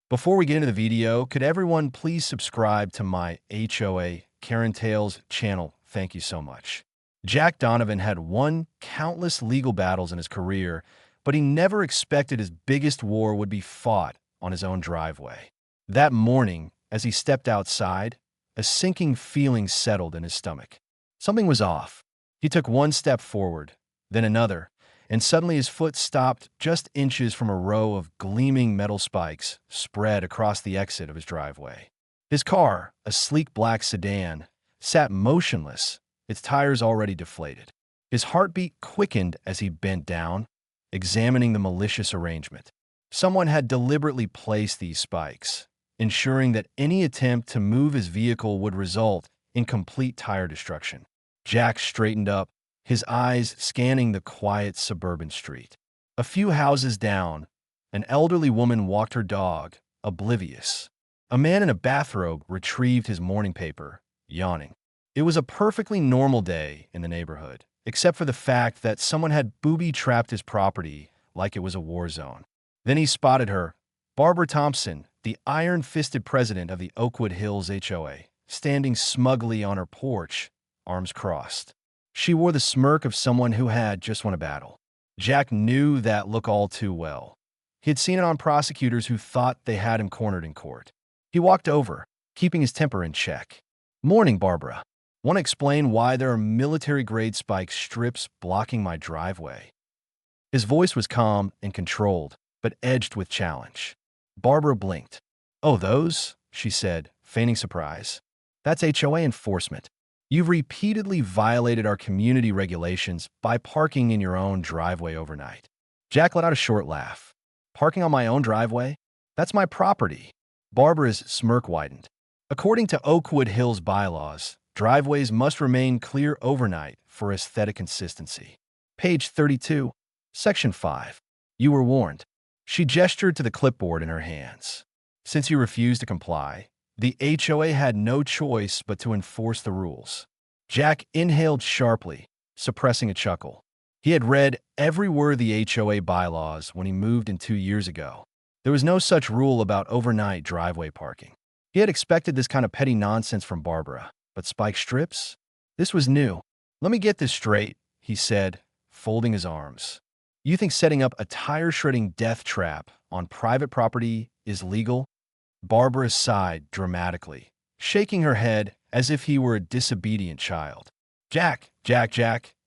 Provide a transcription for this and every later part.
Before we get into the video, could everyone please subscribe to my HOA Karen Tales channel? Thank you so much. Jack Donovan had won countless legal battles in his career, but he never expected his biggest war would be fought on his own driveway. That morning, as he stepped outside, a sinking feeling settled in his stomach. Something was off. He took one step forward, then another, and suddenly his foot stopped just inches from a row of gleaming metal spikes spread across the exit of his driveway. His car, a sleek black sedan, sat motionless, its tires already deflated. His heartbeat quickened as he bent down, examining the malicious arrangement. Someone had deliberately placed these spikes, ensuring that any attempt to move his vehicle would result in complete tire destruction. Jack straightened up, his eyes scanning the quiet suburban street. A few houses down, an elderly woman walked her dog, oblivious. A man in a bathrobe retrieved his morning paper, yawning. It was a perfectly normal day in the neighborhood, except for the fact that someone had booby-trapped his property like it was a war zone. Then he spotted her, Barbara Thompson, the iron-fisted president of the Oakwood Hills HOA, standing smugly on her porch, arms crossed. She wore the smirk of someone who had just won a battle. Jack knew that look all too well. He had seen it on prosecutors who thought they had him cornered in court. He walked over, keeping his temper in check. "Morning, Barbara. Want to explain why there are military-grade spike strips blocking my driveway?" His voice was calm and controlled, but edged with challenge. Barbara blinked. "Oh, those?" she said, feigning surprise. "That's HOA enforcement. You've repeatedly violated our community regulations by parking in your own driveway overnight." Jack let out a short laugh. "Parking on my own driveway? That's my property." Barbara's smirk widened. "According to Oakwood Hills bylaws, driveways must remain clear overnight for aesthetic consistency. Page 32, Section 5. You were warned." She gestured to the clipboard in her hands. Since you refused to comply, the HOA had no choice but to enforce the rules. Jack inhaled sharply, suppressing a chuckle. He had read every word of the HOA bylaws when he moved in 2 years ago. There was no such rule about overnight driveway parking. He had expected this kind of petty nonsense from Barbara, but spike strips? This was new. "Let me get this straight," he said, folding his arms. "You think setting up a tire-shredding death trap on private property is legal?" Barbara sighed dramatically, shaking her head as if he were a disobedient child. Jack,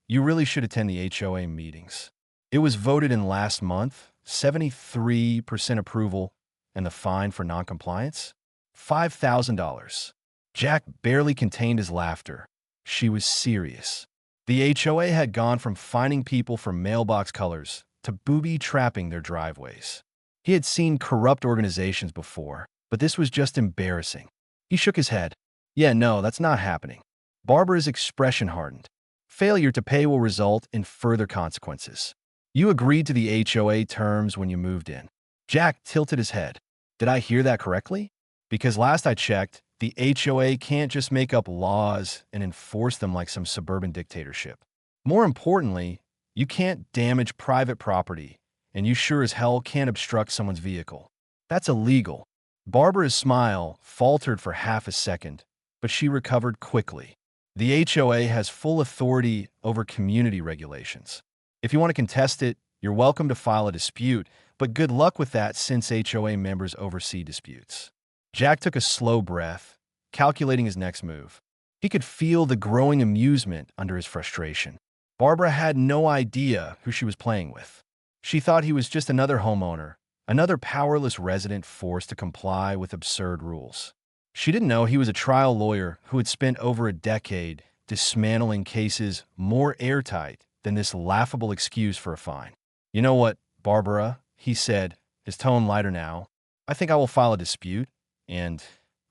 you really should attend the HOA meetings. It was voted in last month, 73% approval, and the fine for noncompliance? $5,000. Jack barely contained his laughter. She was serious. The HOA had gone from fining people for mailbox colors to booby-trapping their driveways. He had seen corrupt organizations before, but this was just embarrassing. He shook his head. "Yeah, no, that's not happening." Barbara's expression hardened. "Failure to pay will result in further consequences. You agreed to the HOA terms when you moved in." Jack tilted his head. "Did I hear that correctly? Because last I checked, the HOA can't just make up laws and enforce them like some suburban dictatorship. More importantly, you can't damage private property, and you sure as hell can't obstruct someone's vehicle. That's illegal." Barbara's smile faltered for half a second, but she recovered quickly. "The HOA has full authority over community regulations. If you want to contest it, you're welcome to file a dispute, but good luck with that since HOA members oversee disputes." Jack took a slow breath, calculating his next move. He could feel the growing amusement under his frustration. Barbara had no idea who she was playing with. She thought he was just another homeowner, another powerless resident forced to comply with absurd rules. She didn't know he was a trial lawyer who had spent over a decade dismantling cases more airtight than this laughable excuse for a fine. "You know what, Barbara," he said, his tone lighter now. "I think I will file a dispute, and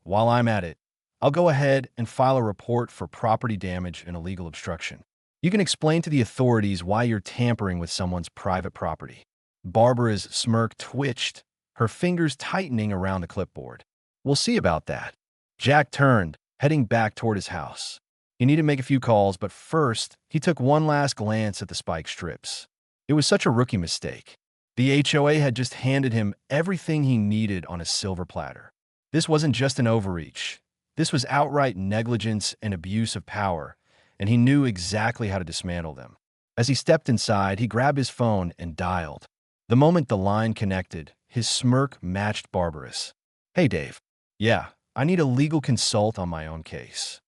while I'm at it, I'll go ahead and file a report for property damage and illegal obstruction. You can explain to the authorities why you're tampering with someone's private property." Barbara's smirk twitched, her fingers tightening around the clipboard. "We'll see about that." Jack turned, heading back toward his house. He needed to make a few calls, but first, he took one last glance at the spike strips. It was such a rookie mistake. The HOA had just handed him everything he needed on a silver platter. This wasn't just an overreach. This was outright negligence and abuse of power, and he knew exactly how to dismantle them. As he stepped inside, he grabbed his phone and dialed. The moment the line connected, his smirk matched Barbara's. "Hey, Dave. Yeah, I need a legal consult on my own case."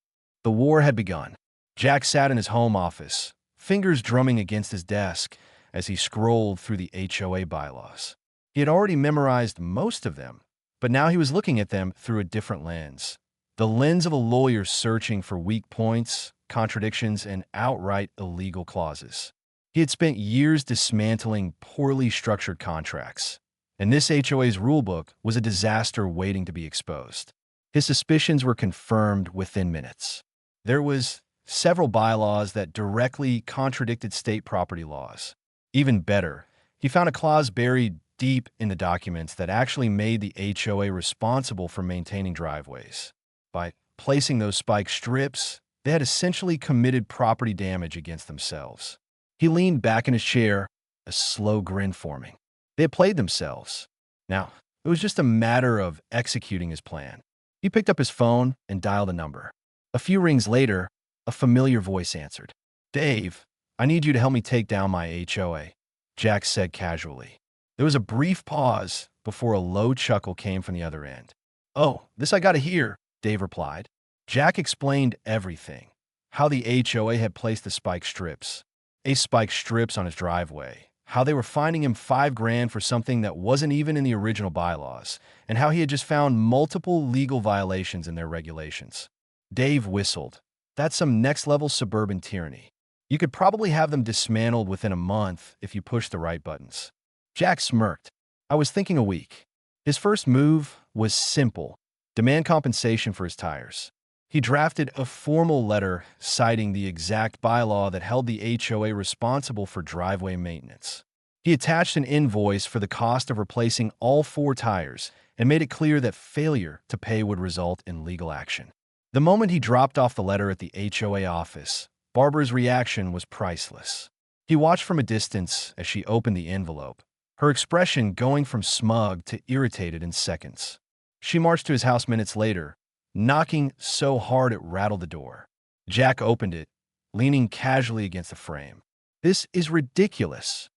The war had begun. Jack sat in his home office, fingers drumming against his desk as he scrolled through the HOA bylaws. He had already memorized most of them, but now he was looking at them through a different lens. The lens of a lawyer searching for weak points, contradictions, and outright illegal clauses. He had spent years dismantling poorly structured contracts, and this HOA's rulebook was a disaster waiting to be exposed. His suspicions were confirmed within minutes. There was several bylaws that directly contradicted state property laws. Even better, he found a clause buried deep in the documents that actually made the HOA responsible for maintaining driveways. By placing those spike strips, they had essentially committed property damage against themselves. He leaned back in his chair, a slow grin forming. They had played themselves. Now, it was just a matter of executing his plan. He picked up his phone and dialed a number. A few rings later, a familiar voice answered. "Dave, I need you to help me take down my HOA," Jack said casually. There was a brief pause before a low chuckle came from the other end. "Oh, this I gotta hear," Dave replied. Jack explained everything. How the HOA had placed the spike strips, on his driveway, how they were fining him $5,000 for something that wasn't even in the original bylaws, and how he had just found multiple legal violations in their regulations. Dave whistled. "That's some next-level suburban tyranny. You could probably have them dismantled within a month if you push the right buttons." Jack smirked. "I was thinking a week." His first move was simple: demand compensation for his tires. He drafted a formal letter citing the exact bylaw that held the HOA responsible for driveway maintenance. He attached an invoice for the cost of replacing all 4 tires and made it clear that failure to pay would result in legal action. The moment he dropped off the letter at the HOA office, Barbara's reaction was priceless. He watched from a distance as she opened the envelope, her expression going from smug to irritated in seconds. She marched to his house minutes later, knocking so hard it rattled the door. Jack opened it, leaning casually against the frame. "This is ridiculous,"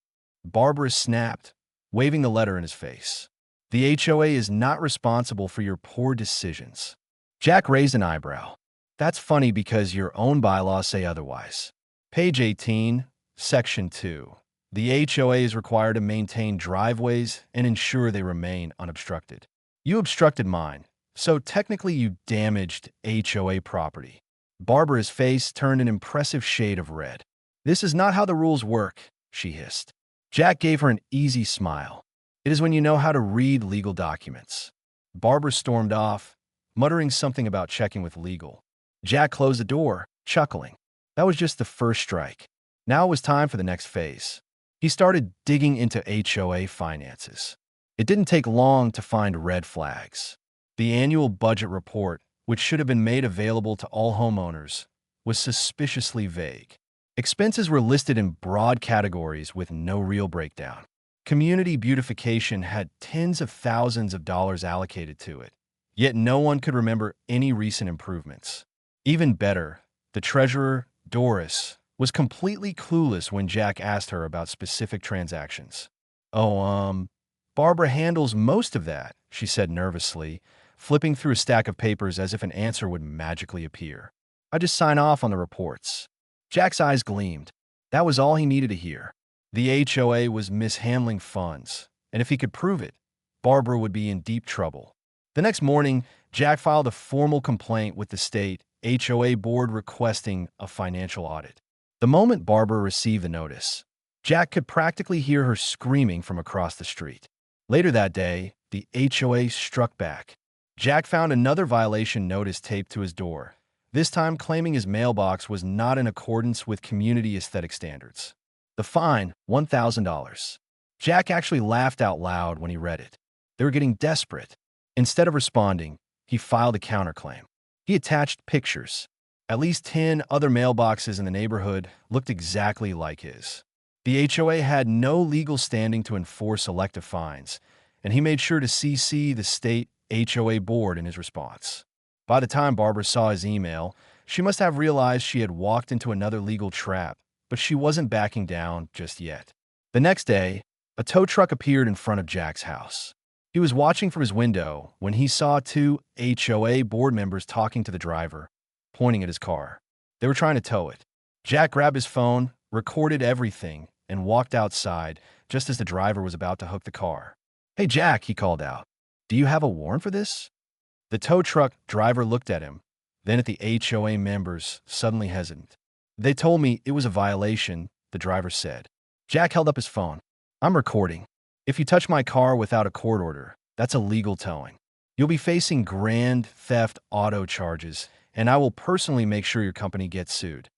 Barbara snapped, waving the letter in his face. "The HOA is not responsible for your poor decisions." Jack raised an eyebrow. "That's funny because your own bylaws say otherwise. Page 18, Section 2. The HOA is required to maintain driveways and ensure they remain unobstructed. You obstructed mine, so technically you damaged HOA property." Barbara's face turned an impressive shade of red. "This is not how the rules work," she hissed. Jack gave her an easy smile. "It is when you know how to read legal documents." Barbara stormed off, muttering something about checking with legal. Jack closed the door, chuckling. That was just the first strike. Now it was time for the next phase. He started digging into HOA finances. It didn't take long to find red flags. The annual budget report, which should have been made available to all homeowners, was suspiciously vague. Expenses were listed in broad categories with no real breakdown. Community beautification had tens of thousands of dollars allocated to it, yet no one could remember any recent improvements. Even better, the treasurer, Doris, was completely clueless when Jack asked her about specific transactions. "Oh, Barbara handles most of that," she said nervously, flipping through a stack of papers as if an answer would magically appear. "I just sign off on the reports." Jack's eyes gleamed. That was all he needed to hear. The HOA was mishandling funds, and if he could prove it, Barbara would be in deep trouble. The next morning, Jack filed a formal complaint with the state HOA board requesting a financial audit. The moment Barbara received the notice, Jack could practically hear her screaming from across the street. Later that day, the HOA struck back. Jack found another violation notice taped to his door, this time claiming his mailbox was not in accordance with community aesthetic standards. The fine, $1,000. Jack actually laughed out loud when he read it. They were getting desperate. Instead of responding, he filed a counterclaim. He attached pictures. At least 10 other mailboxes in the neighborhood looked exactly like his. The HOA had no legal standing to enforce elective fines, and he made sure to CC the state HOA board in his response. By the time Barbara saw his email, she must have realized she had walked into another legal trap, but she wasn't backing down just yet. The next day, a tow truck appeared in front of Jack's house. He was watching from his window when he saw two HOA board members talking to the driver, pointing at his car. They were trying to tow it. Jack grabbed his phone, recorded everything, and walked outside just as the driver was about to hook the car. "Hey, Jack," he called out. "Do you have a warrant for this?" The tow truck driver looked at him, then at the HOA members, suddenly hesitant. "They told me it was a violation," the driver said. Jack held up his phone. "I'm recording. If you touch my car without a court order, that's illegal towing. You'll be facing grand theft auto charges, and I will personally make sure your company gets sued."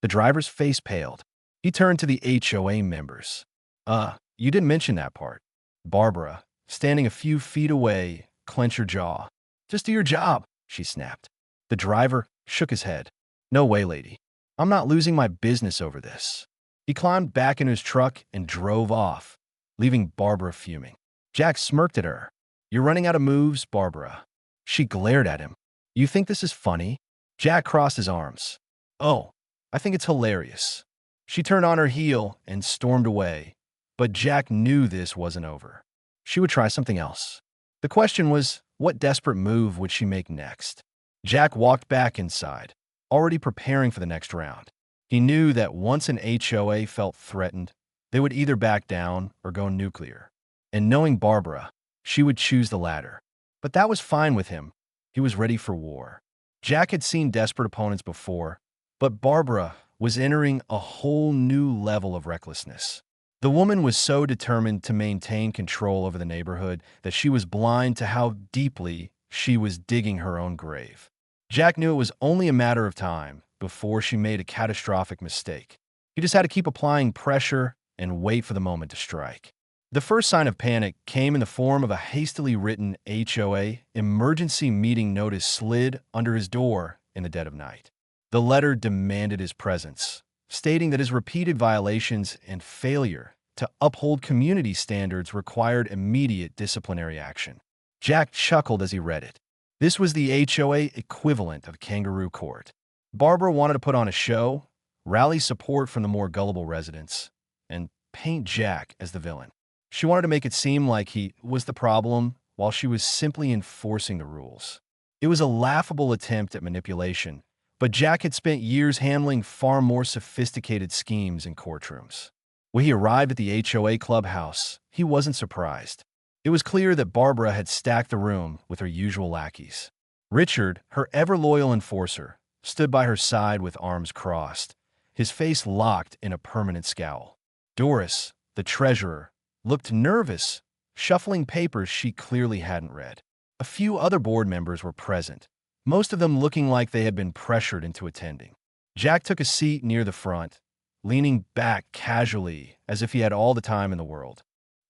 The driver's face paled. He turned to the HOA members. You didn't mention that part." Barbara, standing a few feet away, clenched her jaw. "Just do your job," she snapped. The driver shook his head. "No way, lady. I'm not losing my business over this." He climbed back into his truck and drove off, leaving Barbara fuming. Jack smirked at her. "You're running out of moves, Barbara." She glared at him. "You think this is funny?" Jack crossed his arms. "Oh, I think it's hilarious." She turned on her heel and stormed away, but Jack knew this wasn't over. She would try something else. The question was, what desperate move would she make next? Jack walked back inside, already preparing for the next round. He knew that once an HOA felt threatened, they would either back down or go nuclear. And knowing Barbara, she would choose the latter. But that was fine with him. He was ready for war. Jack had seen desperate opponents before, but Barbara was entering a whole new level of recklessness. The woman was so determined to maintain control over the neighborhood that she was blind to how deeply she was digging her own grave. Jack knew it was only a matter of time before she made a catastrophic mistake. He just had to keep applying pressure and wait for the moment to strike. The first sign of panic came in the form of a hastily written HOA emergency meeting notice slid under his door in the dead of night. The letter demanded his presence, stating that his repeated violations and failure to uphold community standards required immediate disciplinary action. Jack chuckled as he read it. This was the HOA equivalent of kangaroo court. Barbara wanted to put on a show, rally support from the more gullible residents, and paint Jack as the villain. She wanted to make it seem like he was the problem while she was simply enforcing the rules. It was a laughable attempt at manipulation, but Jack had spent years handling far more sophisticated schemes in courtrooms. When he arrived at the HOA clubhouse, he wasn't surprised. It was clear that Barbara had stacked the room with her usual lackeys. Richard, her ever-loyal enforcer, stood by her side with arms crossed, his face locked in a permanent scowl. Doris, the treasurer, looked nervous, shuffling papers she clearly hadn't read. A few other board members were present, most of them looking like they had been pressured into attending. Jack took a seat near the front, leaning back casually as if he had all the time in the world.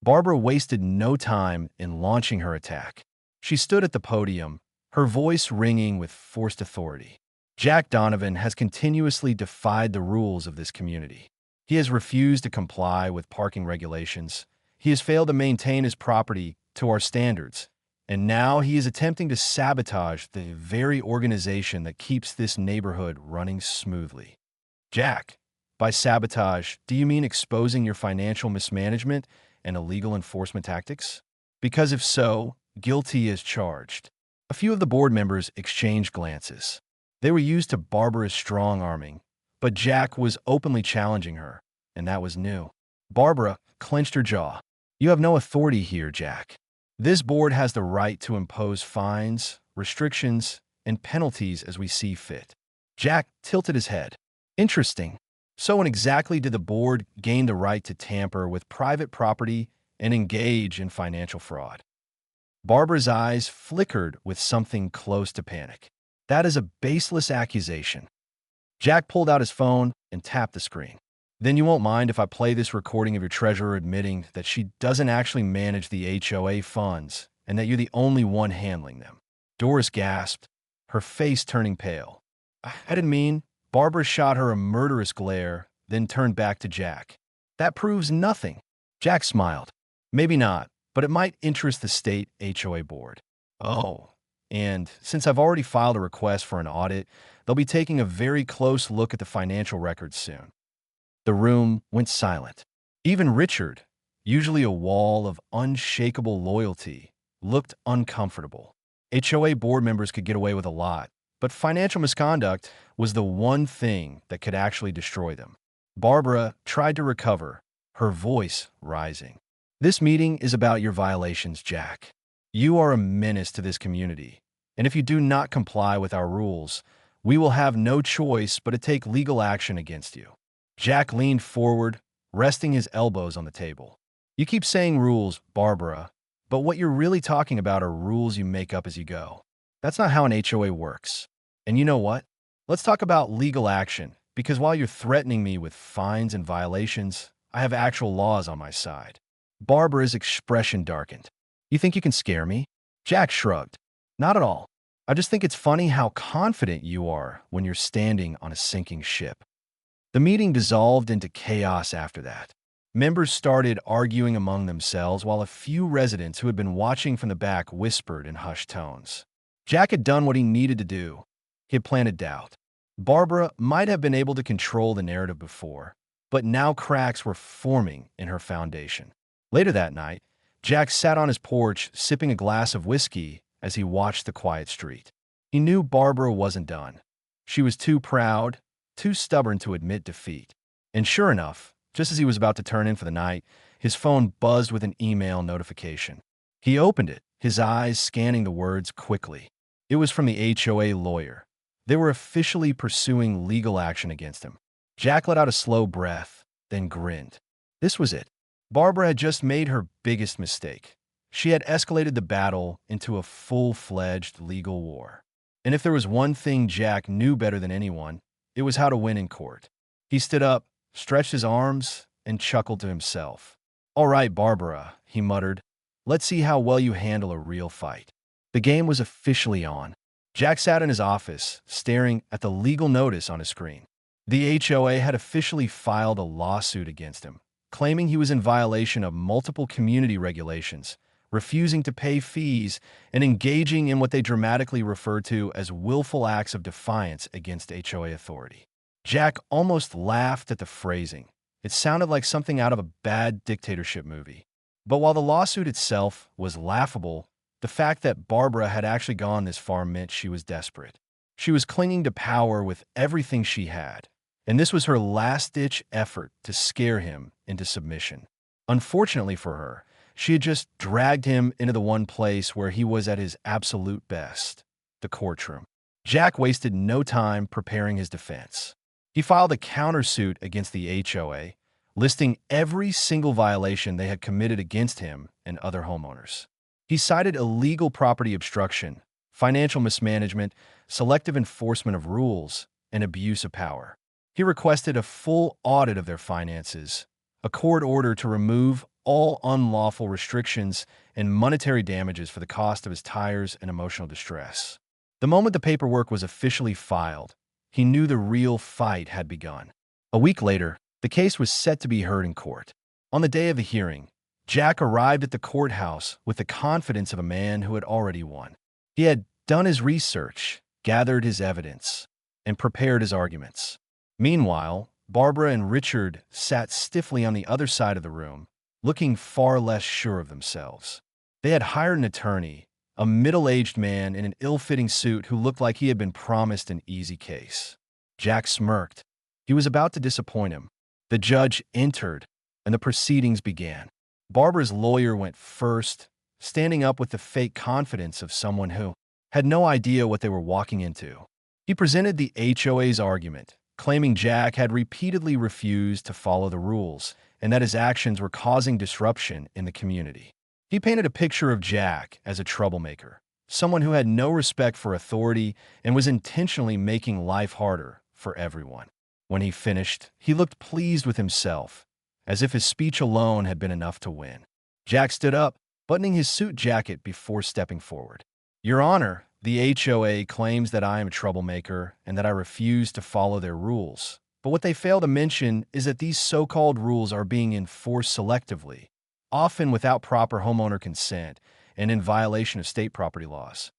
Barbara wasted no time in launching her attack. She stood at the podium, her voice ringing with forced authority. Jack Donovan has continuously defied the rules of this community. He has refused to comply with parking regulations. He has failed to maintain his property to our standards. And now he is attempting to sabotage the very organization that keeps this neighborhood running smoothly. Jack, by sabotage, do you mean exposing your financial mismanagement and illegal enforcement tactics? Because if so, guilty as charged. A few of the board members exchanged glances. They were used to Barbara's strong-arming, but Jack was openly challenging her, and that was new. Barbara clenched her jaw. "You have no authority here, Jack. This board has the right to impose fines, restrictions, and penalties as we see fit." Jack tilted his head. "Interesting. So when exactly did the board gain the right to tamper with private property and engage in financial fraud?" Barbara's eyes flickered with something close to panic. "That is a baseless accusation." Jack pulled out his phone and tapped the screen. "Then you won't mind if I play this recording of your treasurer admitting that she doesn't actually manage the HOA funds and that you're the only one handling them." Doris gasped, her face turning pale. "I didn't mean..." Barbara shot her a murderous glare, then turned back to Jack. That proves nothing. Jack smiled. Maybe not, but it might interest the state HOA board. Oh, and since I've already filed a request for an audit, they'll be taking a very close look at the financial records soon. The room went silent. Even Richard, usually a wall of unshakable loyalty, looked uncomfortable. HOA board members could get away with a lot, but financial misconduct was the one thing that could actually destroy them. Barbara tried to recover, her voice rising. This meeting is about your violations, Jack. You are a menace to this community, and if you do not comply with our rules, we will have no choice but to take legal action against you. Jack leaned forward, resting his elbows on the table. You keep saying rules, Barbara, but what you're really talking about are rules you make up as you go. That's not how an HOA works. And you know what? Let's talk about legal action, because while you're threatening me with fines and violations, I have actual laws on my side. Barbara's expression darkened. You think you can scare me? Jack shrugged. Not at all. I just think it's funny how confident you are when you're standing on a sinking ship. The meeting dissolved into chaos after that. Members started arguing among themselves while a few residents who had been watching from the back whispered in hushed tones. Jack had done what he needed to do. He had planted doubt. Barbara might have been able to control the narrative before, but now cracks were forming in her foundation. Later that night, Jack sat on his porch sipping a glass of whiskey as he watched the quiet street. He knew Barbara wasn't done. She was too proud, too stubborn to admit defeat. And sure enough, just as he was about to turn in for the night, his phone buzzed with an email notification. He opened it, his eyes scanning the words quickly. It was from the HOA lawyer. They were officially pursuing legal action against him. Jack let out a slow breath, then grinned. This was it. Barbara had just made her biggest mistake. She had escalated the battle into a full-fledged legal war. And if there was one thing Jack knew better than anyone, it was how to win in court. He stood up, stretched his arms, and chuckled to himself. All right, Barbara, he muttered. Let's see how well you handle a real fight. The game was officially on. Jack sat in his office, staring at the legal notice on his screen. The HOA had officially filed a lawsuit against him, claiming he was in violation of multiple community regulations, refusing to pay fees, and engaging in what they dramatically referred to as willful acts of defiance against HOA authority. Jack almost laughed at the phrasing. It sounded like something out of a bad dictatorship movie. But while the lawsuit itself was laughable, the fact that Barbara had actually gone this far meant she was desperate. She was clinging to power with everything she had, and this was her last-ditch effort to scare him into submission. Unfortunately for her, she had just dragged him into the one place where he was at his absolute best, the courtroom. Jack wasted no time preparing his defense. He filed a countersuit against the HOA, listing every single violation they had committed against him and other homeowners. He cited illegal property obstruction, financial mismanagement, selective enforcement of rules, and abuse of power. He requested a full audit of their finances, a court order to remove all unlawful restrictions, and monetary damages for the cost of his tires and emotional distress. The moment the paperwork was officially filed, he knew the real fight had begun. A week later, the case was set to be heard in court. On the day of the hearing, Jack arrived at the courthouse with the confidence of a man who had already won. He had done his research, gathered his evidence, and prepared his arguments. Meanwhile, Barbara and Richard sat stiffly on the other side of the room, looking far less sure of themselves. They had hired an attorney, a middle-aged man in an ill-fitting suit who looked like he had been promised an easy case. Jack smirked. He was about to disappoint him. The judge entered, and the proceedings began. Barbara's lawyer went first, standing up with the fake confidence of someone who had no idea what they were walking into. He presented the HOA's argument, claiming Jack had repeatedly refused to follow the rules and that his actions were causing disruption in the community. He painted a picture of Jack as a troublemaker, someone who had no respect for authority and was intentionally making life harder for everyone. When he finished, he looked pleased with himself, as if his speech alone had been enough to win. Jack stood up, buttoning his suit jacket before stepping forward. Your Honor, the HOA claims that I am a troublemaker and that I refuse to follow their rules. But what they fail to mention is that these so-called rules are being enforced selectively, often without proper homeowner consent and in violation of state property laws.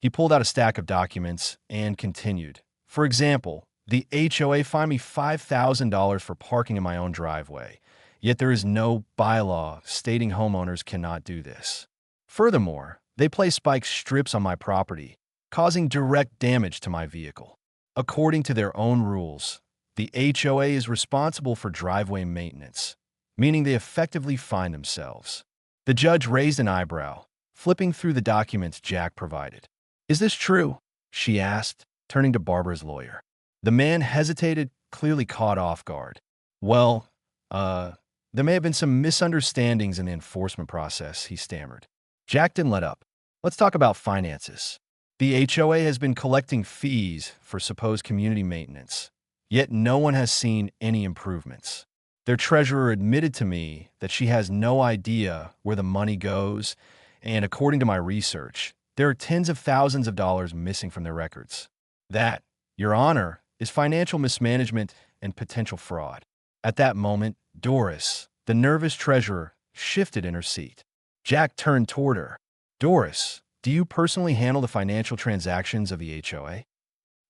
He pulled out a stack of documents and continued. For example, the HOA fined me $5,000 for parking in my own driveway, yet there is no bylaw stating homeowners cannot do this. Furthermore, they place spike strips on my property, causing direct damage to my vehicle. According to their own rules, the HOA is responsible for driveway maintenance, meaning they effectively fine themselves. The judge raised an eyebrow, flipping through the documents Jack provided. "Is this true?" she asked, turning to Barbara's lawyer. The man hesitated, clearly caught off guard. "Well, there may have been some misunderstandings in the enforcement process," he stammered. Jack didn't let up. "Let's talk about finances. The HOA has been collecting fees for supposed community maintenance, yet no one has seen any improvements. Their treasurer admitted to me that she has no idea where the money goes, and according to my research, there are tens of thousands of dollars missing from their records. That, Your Honor, is financial mismanagement and potential fraud." At that moment, Doris, the nervous treasurer, shifted in her seat. Jack turned toward her. "Doris, do you personally handle the financial transactions of the HOA?"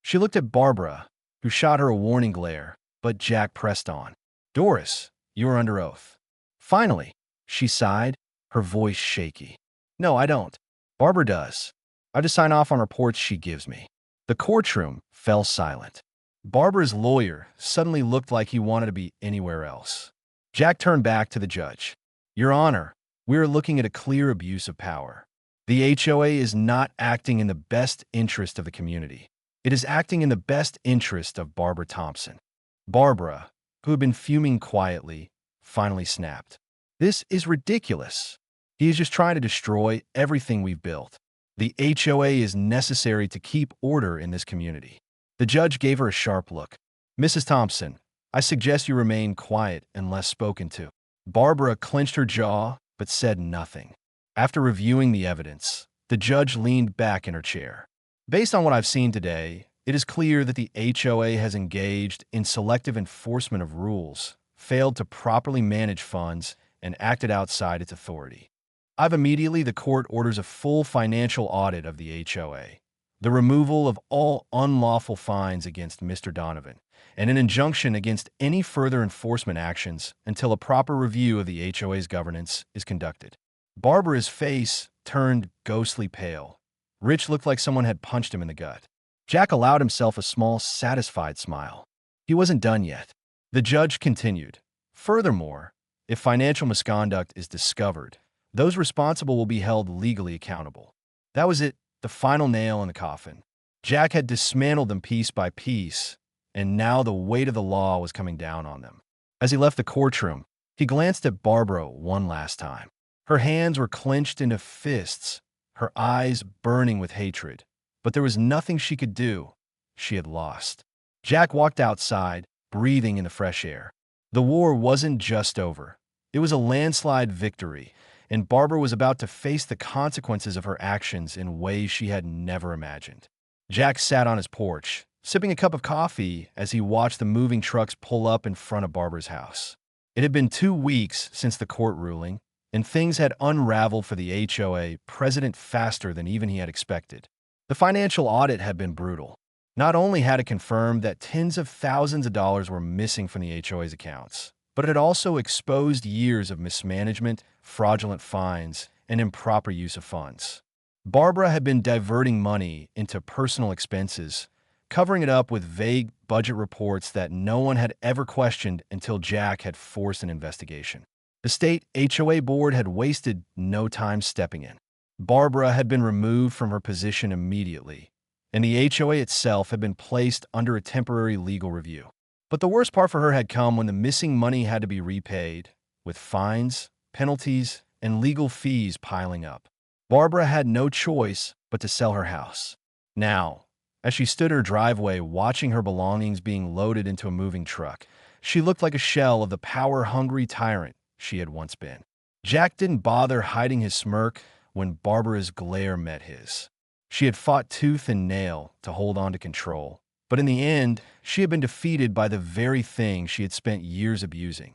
She looked at Barbara, who shot her a warning glare, but Jack pressed on. "Doris, you are under oath." "Finally," she sighed, her voice shaky. "No, I don't. Barbara does. I just sign off on reports she gives me." The courtroom fell silent. Barbara's lawyer suddenly looked like he wanted to be anywhere else. Jack turned back to the judge. "Your Honor, we are looking at a clear abuse of power. The HOA is not acting in the best interest of the community. It is acting in the best interest of Barbara Thompson." Barbara, who had been fuming quietly, finally snapped. "This is ridiculous. He is just trying to destroy everything we've built. The HOA is necessary to keep order in this community." The judge gave her a sharp look. "Mrs. Thompson, I suggest you remain quiet unless spoken to." Barbara clenched her jaw but said nothing. After reviewing the evidence, the judge leaned back in her chair. "Based on what I've seen today, it is clear that the HOA has engaged in selective enforcement of rules, failed to properly manage funds, and acted outside its authority. The court orders a full financial audit of the HOA, the removal of all unlawful fines against Mr. Donovan, and an injunction against any further enforcement actions until a proper review of the HOA's governance is conducted." Barbara's face turned ghostly pale. Rich looked like someone had punched him in the gut. Jack allowed himself a small, satisfied smile. He wasn't done yet. The judge continued. "Furthermore, if financial misconduct is discovered, those responsible will be held legally accountable." That was it. The final nail in the coffin. Jack had dismantled them piece by piece, and now the weight of the law was coming down on them. As he left the courtroom, he glanced at Barbara one last time. Her hands were clenched into fists, her eyes burning with hatred. But there was nothing she could do. She had lost. Jack walked outside, breathing in the fresh air. The war wasn't just over. It was a landslide victory, and Barbara was about to face the consequences of her actions in ways she had never imagined. Jack sat on his porch, sipping a cup of coffee as he watched the moving trucks pull up in front of Barbara's house. It had been 2 weeks since the court ruling, and things had unraveled for the HOA president faster than even he had expected. The financial audit had been brutal. Not only had it confirmed that tens of thousands of dollars were missing from the HOA's accounts, but it had also exposed years of mismanagement, fraudulent fines, and improper use of funds. Barbara had been diverting money into personal expenses, covering it up with vague budget reports that no one had ever questioned until Jack had forced an investigation. The state HOA board had wasted no time stepping in. Barbara had been removed from her position immediately, and the HOA itself had been placed under a temporary legal review. But the worst part for her had come when the missing money had to be repaid, with fines, penalties, and legal fees piling up. Barbara had no choice but to sell her house. Now, as she stood in her driveway watching her belongings being loaded into a moving truck, she looked like a shell of the power-hungry tyrant she had once been. Jack didn't bother hiding his smirk when Barbara's glare met his. She had fought tooth and nail to hold on to control, But in the end, she had been defeated by the very thing she had spent years abusing: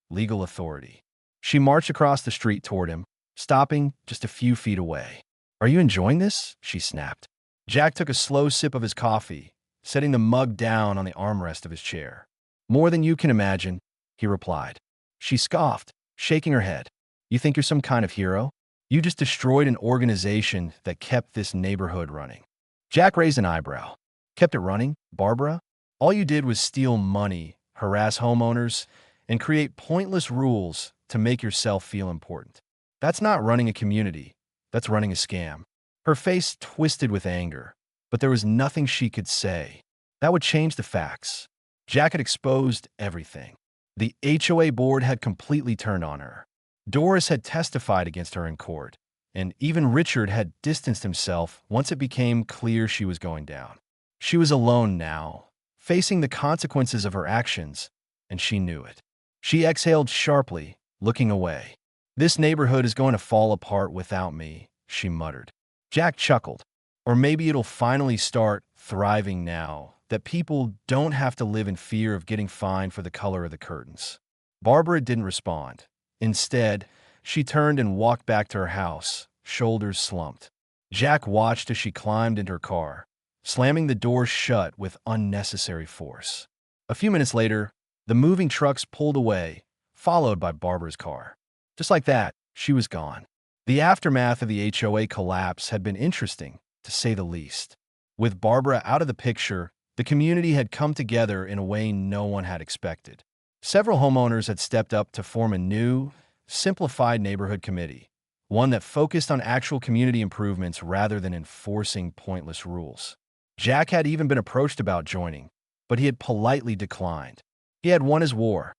legal authority. She marched across the street toward him, stopping just a few feet away. "Are you enjoying this?" she snapped. Jack took a slow sip of his coffee, setting the mug down on the armrest of his chair. "More than you can imagine," he replied. She scoffed, shaking her head. "You think you're some kind of hero? You just destroyed an organization that kept this neighborhood running." Jack raised an eyebrow. "Kept it running, Barbara? All you did was steal money, harass homeowners, and create pointless rules to make yourself feel important. That's not running a community. That's running a scam." Her face twisted with anger, but there was nothing she could say that would change the facts. Jack had exposed everything. The HOA board had completely turned on her. Doris had testified against her in court, and even Richard had distanced himself once it became clear she was going down. She was alone now, facing the consequences of her actions, and she knew it. She exhaled sharply, looking away. "This neighborhood is going to fall apart without me," she muttered. Jack chuckled. "Or maybe it'll finally start thriving now that people don't have to live in fear of getting fined for the color of the curtains." Barbara didn't respond. Instead, she turned and walked back to her house, shoulders slumped. Jack watched as she climbed into her car, slamming the door shut with unnecessary force. A few minutes later, the moving trucks pulled away, followed by Barbara's car. Just like that, she was gone. The aftermath of the HOA collapse had been interesting, to say the least. With Barbara out of the picture, the community had come together in a way no one had expected. Several homeowners had stepped up to form a new, simplified neighborhood committee, one that focused on actual community improvements rather than enforcing pointless rules. Jack had even been approached about joining, but he had politely declined. He had won his war.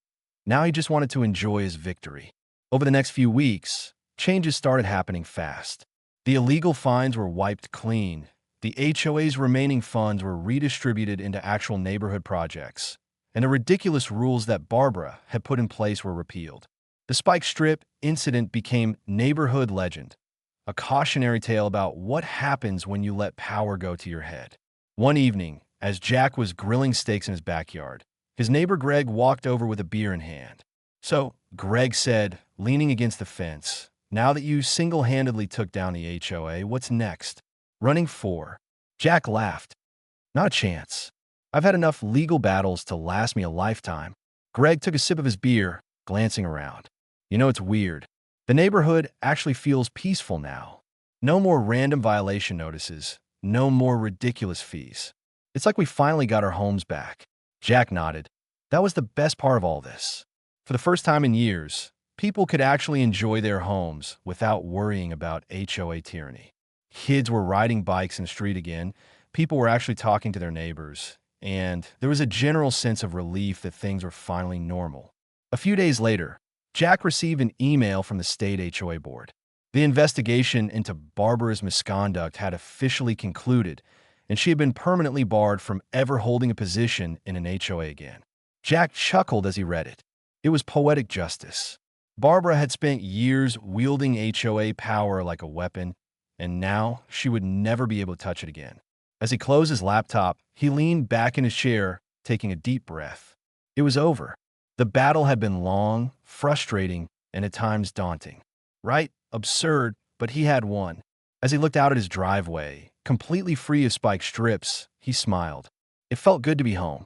Now he just wanted to enjoy his victory. Over the next few weeks, changes started happening fast. The illegal fines were wiped clean. The HOA's remaining funds were redistributed into actual neighborhood projects, and the ridiculous rules that Barbara had put in place were repealed. The Spike Strip incident became neighborhood legend, a cautionary tale about what happens when you let power go to your head. One evening, as Jack was grilling steaks in his backyard, his neighbor Greg walked over with a beer in hand. "So," Greg said, leaning against the fence, "now that you single-handedly took down the HOA, what's next?" "Running for." Jack laughed. "Not a chance. I've had enough legal battles to last me a lifetime." Greg took a sip of his beer, glancing around. "You know, it's weird. The neighborhood actually feels peaceful now. No more random violation notices, no more ridiculous fees. It's like we finally got our homes back." Jack nodded. That was the best part of all this. For the first time in years, people could actually enjoy their homes without worrying about HOA tyranny. Kids were riding bikes in the street again, people were actually talking to their neighbors, and there was a general sense of relief that things were finally normal. A few days later, Jack received an email from the state HOA board. The investigation into Barbara's misconduct had officially concluded, and she had been permanently barred from ever holding a position in an HOA again. Jack chuckled as he read it. It was poetic justice. Barbara had spent years wielding HOA power like a weapon, and now she would never be able to touch it again. As he closed his laptop, he leaned back in his chair, taking a deep breath. It was over. The battle had been long, frustrating, and at times daunting. Right? Absurd, but he had won. As he looked out at his driveway, completely free of spike strips, he smiled. It felt good to be home.